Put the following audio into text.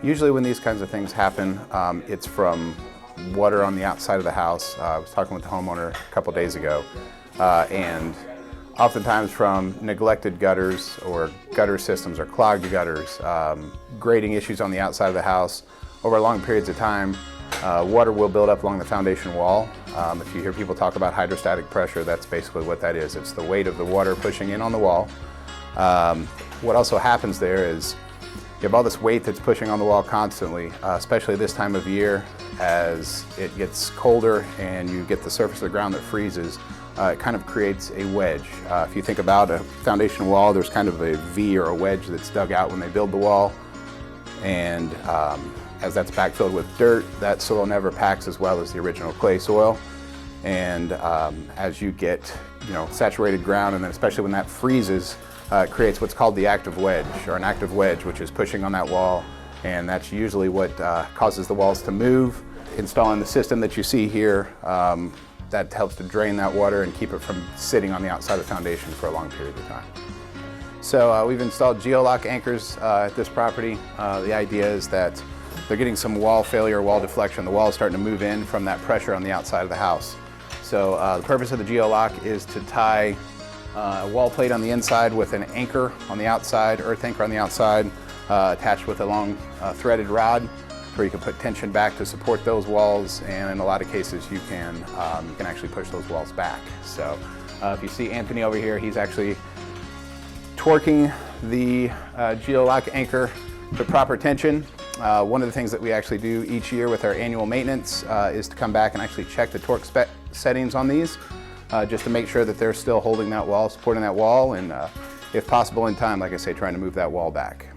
Usually when these kinds of things happen, it's from water on the outside of the house. I was talking with the homeowner a couple days ago, and oftentimes from neglected gutters or gutter systems or clogged gutters, grading issues on the outside of the house. Over long periods of time, water will build up along the foundation wall. If you hear people talk about hydrostatic pressure, that's basically what that is. It's the weight of the water pushing in on the wall. What also happens there is you have all this weight that's pushing on the wall constantly, especially this time of year as it gets colder and you get the surface of the ground that freezes. It kind of creates a wedge. If you think about a foundation wall, there's kind of a V or a wedge that's dug out when they build the wall. And as that's backfilled with dirt, that soil never packs as well as the original clay soil. And as you get saturated ground, and then especially when that freezes, it creates what's called the active wedge, or an active wedge, which is pushing on that wall. And that's usually what causes the walls to move. Installing the system that you see here, that helps to drain that water and keep it from sitting on the outside of the foundation for a long period of time. So we've installed Geolock Anchors at this property. The idea is that they're getting some wall failure, wall deflection. The wall is starting to move in from that pressure on the outside of the house. So the purpose of the Geolock is to tie a wall plate on the inside with an anchor on the outside, earth anchor on the outside, attached with a long threaded rod where you can put tension back to support those walls, and in a lot of cases you can actually push those walls back. So if you see Anthony over here, he's actually torquing the Geolock anchor to proper tension. One of the things that we actually do each year with our annual maintenance is to come back and actually check the torque settings on these, just to make sure that they're still holding that wall, supporting that wall, and if possible in time, like I say, trying to move that wall back.